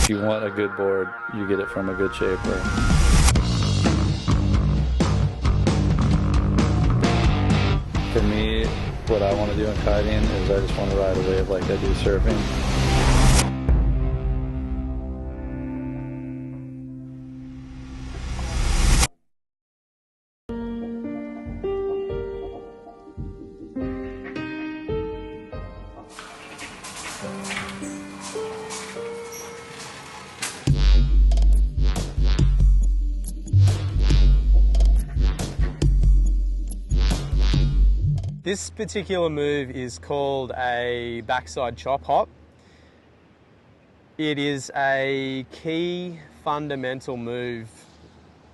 If you want a good board, you get it from a good shaper. For me, what I want to do in kiting is I just want to ride a wave like I do surfing. This particular move is called a backside chop hop. It is a key fundamental move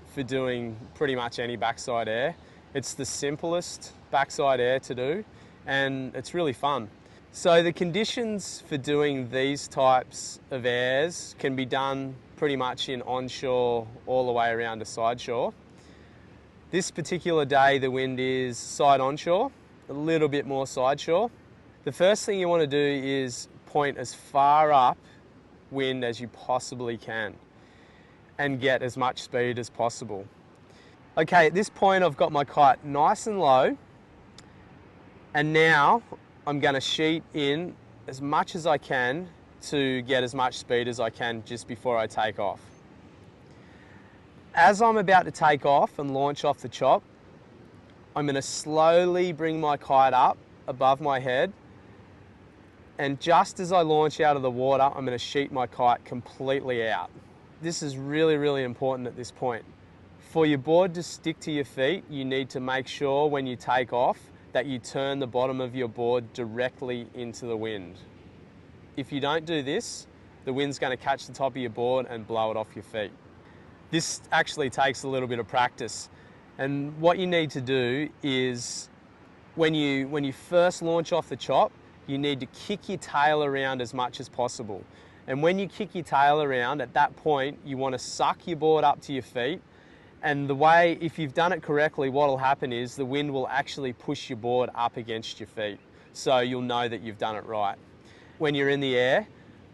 for doing pretty much any backside air. It's the simplest backside air to do, and it's really fun. So the conditions for doing these types of airs can be done pretty much in onshore all the way around to side shore. This particular day the wind is side onshore, a little bit more side shore. The first thing you want to do is point as far up wind as you possibly can and get as much speed as possible. Okay, at this point I've got my kite nice and low, and now I'm going to sheet in as much as I can to get as much speed as I can just before I take off. As I'm about to take off and launch off the chop, I'm going to slowly bring my kite up above my head, and just as I launch out of the water, I'm going to sheet my kite completely out. This is really, really important at this point. For your board to stick to your feet, you need to make sure when you take off that you turn the bottom of your board directly into the wind. If you don't do this, the wind's going to catch the top of your board and blow it off your feet. This actually takes a little bit of practice. And what you need to do is, when you first launch off the chop, you need to kick your tail around as much as possible. And when you kick your tail around, at that point, you want to suck your board up to your feet. And the way, if you've done it correctly, what will happen is the wind will actually push your board up against your feet. So you'll know that you've done it right. When you're in the air,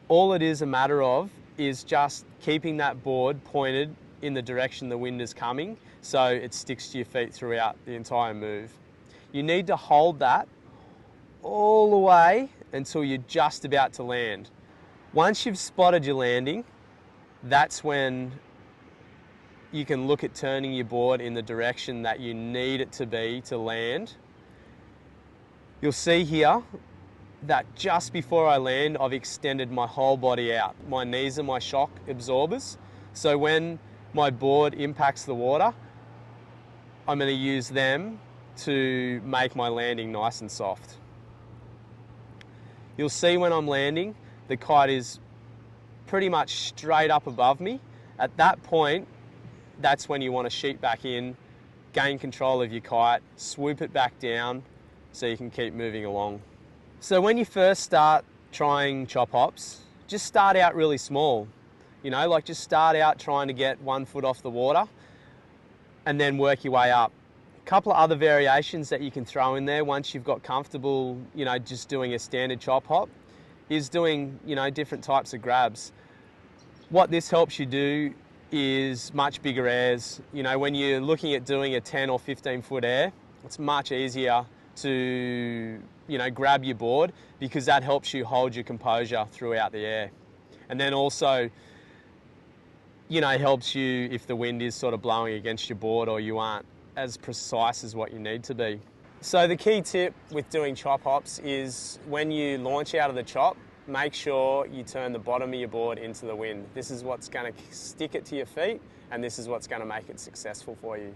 all it is a matter of is just keeping that board pointed in the direction the wind is coming, so it sticks to your feet throughout the entire move. You need to hold that all the way until you're just about to land. Once you've spotted your landing, that's when you can look at turning your board in the direction that you need it to be to land. You'll see here that just before I land, I've extended my whole body out. My knees are my shock absorbers, so when my board impacts the water, I'm going to use them to make my landing nice and soft. You'll see when I'm landing, the kite is pretty much straight up above me. At that point, that's when you want to sheet back in, gain control of your kite, swoop it back down so you can keep moving along. So when you first start trying chop hops, just start out really small. You know, like just start out trying to get 1 foot off the water and then work your way up. A couple of other variations that you can throw in there once you've got comfortable, you know, just doing a standard chop hop is doing, you know, different types of grabs. What this helps you do is much bigger airs. You know, when you're looking at doing a 10 or 15 foot air, it's much easier to, you know, grab your board because that helps you hold your composure throughout the air. And then also, you know, helps you if the wind is sort of blowing against your board or you aren't as precise as what you need to be. So the key tip with doing chop hops is when you launch out of the chop, make sure you turn the bottom of your board into the wind. This is what's going to stick it to your feet, and this is what's going to make it successful for you.